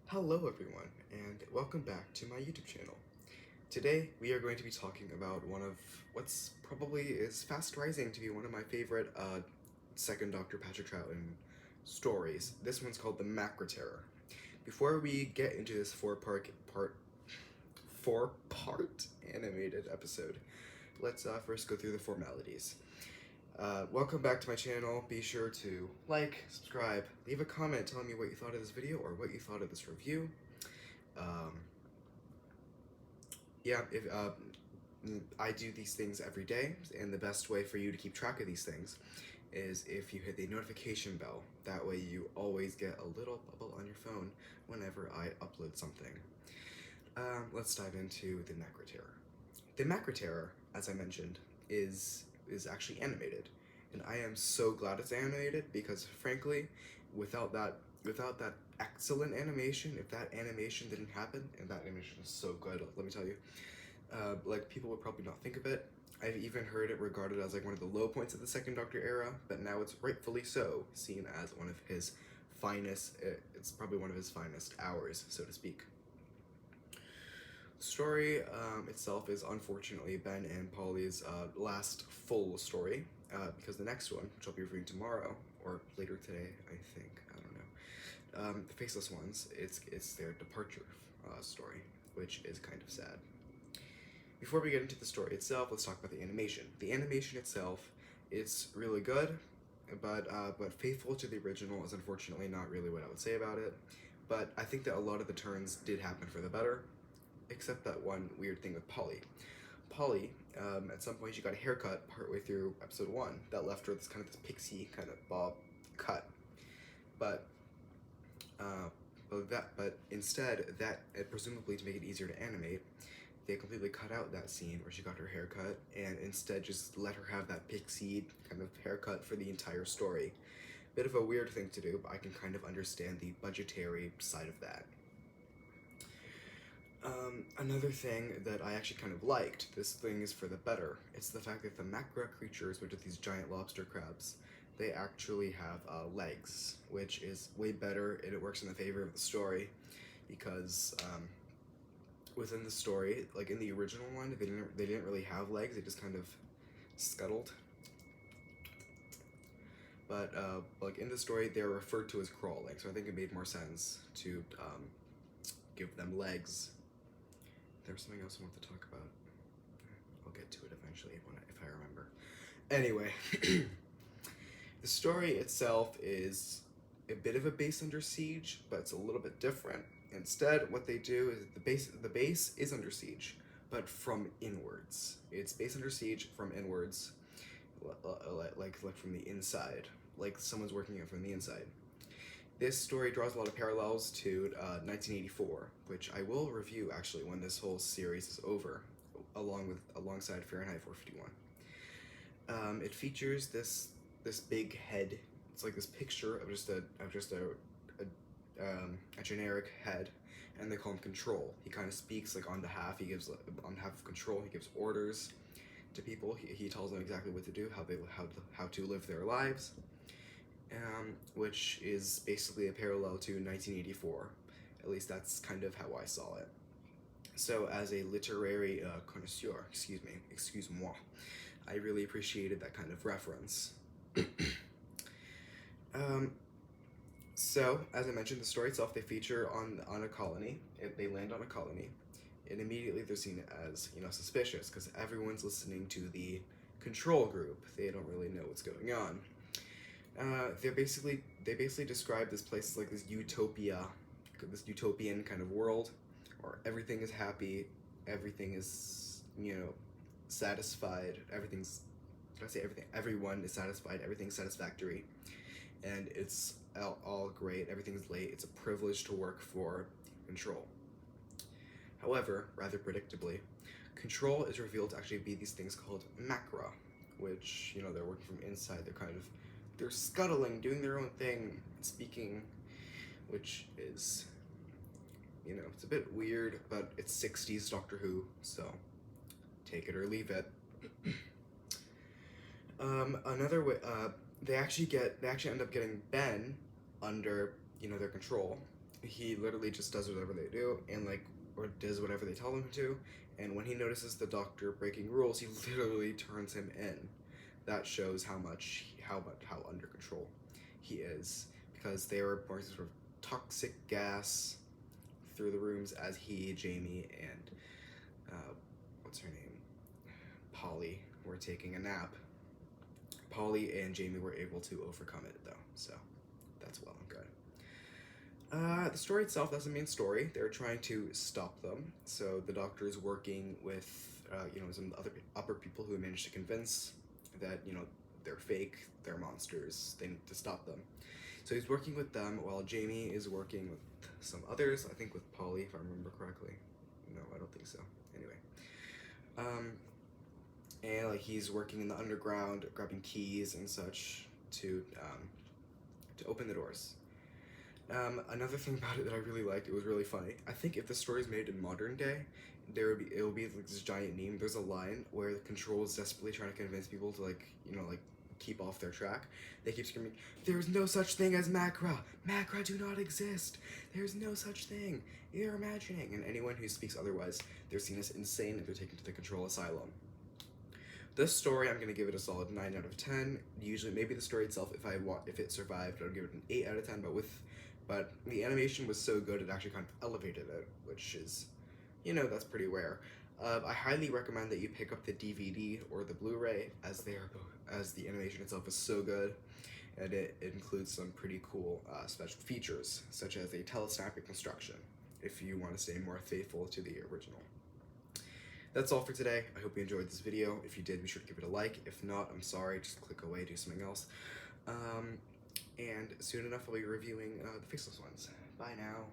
Hello everyone, and welcome back to my YouTube channel. Today, we are going to be talking about one of what's probably is fast rising to be one of my favorite second Dr. Patrick Troughton stories. This one's called the Macra Terror. Before we get into this four-part animated episode, let's first go through the formalities. Welcome back to my channel. Be sure to like, subscribe, leave a comment telling me what you thought of this video or what you thought of this review. If I do these things every day, and the best way for you to keep track of these things is if you hit the notification bell. That way you always get a little bubble on your phone whenever I upload something. Let's dive into the Macra Terror. The Macra Terror, as I mentioned, is actually animated, and I am so glad it's animated because, frankly, without that excellent animation, if that animation didn't happen, and that animation is so good, let me tell you, like, people would probably not think of it. I've even heard it regarded as like one of the low points of the Second Doctor era, but now it's rightfully so seen as one of his finest. It's probably one of his finest hours, so to speak. The story itself is unfortunately Ben and Polly's last full story, because the next one, which I'll be reviewing tomorrow or later today, I think, I don't know, the Faceless Ones, it's their departure story, which is kind of sad. Before we get into the story itself, let's talk about the animation. The animation itself, it's really good, but faithful to the original is unfortunately not really what I would say about it. But I think that a lot of the turns did happen for the better, except that one weird thing with Polly. Polly, at some point she got a haircut partway through episode 1 that left her this pixie kind of bob cut. But instead, presumably to make it easier to animate, they completely cut out that scene where she got her haircut and instead just let her have that pixie kind of haircut for the entire story. Bit of a weird thing to do, but I can kind of understand the budgetary side of that. Another thing that I actually kind of liked, this thing is for the better, it's the fact that the Macra creatures, which are these giant lobster crabs, they actually have legs, which is way better, and it works in the favor of the story, because within the story, like in the original one, they didn't really have legs, they just kind of scuttled. But like in the story, they're referred to as crawling, so I think it made more sense to give them legs. There's something else I want to talk about. I'll get to it eventually if I remember. Anyway, the story itself is a bit of a base under siege, but it's a little bit different. Instead, what they do is the base is under siege, but from inwards. It's base under siege from inwards, like from the inside, like someone's working it from the inside. This story draws a lot of parallels to 1984, which I will review actually when this whole series is over, alongside Fahrenheit 451. It features this big head. It's like this picture of just a generic head, and they call him Control. He kind of speaks like on behalf. He gives on behalf of Control. He gives orders to people. He tells them exactly what to do, how to live their lives. Which is basically a parallel to 1984. At least that's kind of how I saw it. So as a literary connoisseur, excuse-moi, I really appreciated that kind of reference. So, as I mentioned, the story itself, they feature on a colony. They land on a colony, and immediately they're seen as, suspicious, because everyone's listening to the control group. They don't really know what's going on. They basically describe this place as like this utopian kind of world, where everything is happy, everything is, satisfied, everyone is satisfied, everything's satisfactory, and it's all great, everything's late, it's a privilege to work for Control. However, rather predictably, Control is revealed to actually be these things called Macra, which, they're working from inside, they're scuttling, doing their own thing, speaking, which is, it's a bit weird, but it's 60s Doctor Who, so take it or leave it. Another way, they actually end up getting Ben under, their control. he literally just does whatever they do, and like, or does whatever they tell him to. And when he notices the doctor breaking rules, he literally turns him in. That shows how under control he is, because they were pouring sort of toxic gas through the rooms as he, Jamie, and what's her name, Polly, were taking a nap. Polly and Jamie were able to overcome it though, so that's well and good. The story itself, that's the main story. They're trying to stop them. So the doctor is working with, some other upper people who managed to convince that, they're fake, they're monsters, they need to stop them. So he's working with them while Jamie is working with some others, I think with Polly, if I remember correctly. No, I don't think so. Anyway. And like he's working in the underground, grabbing keys and such to open the doors. Another thing about it that I really liked, it was really funny. I think if the story is made in modern day, it will be like this giant meme. There's a line where the Control is desperately trying to convince people to keep off their track. They keep screaming, "There's no such thing as Macra! Macra do not exist! There's no such thing! You're imagining!" And anyone who speaks otherwise, they're seen as insane and they're taken to the Control Asylum. This story, I'm gonna give it a solid 9 out of 10. Usually, maybe the story itself, if it survived, I would give it an 8 out of 10. But the animation was so good, it actually kind of elevated it, which is, that's pretty rare. I highly recommend that you pick up the DVD or the Blu-ray, as the animation itself is so good, and it includes some pretty cool special features, such as a telesnapping construction, if you want to stay more faithful to the original. That's all for today. I hope you enjoyed this video. If you did, be sure to give it a like. If not, I'm sorry, just click away, do something else. And soon enough, I'll be reviewing the faceless ones. Bye now.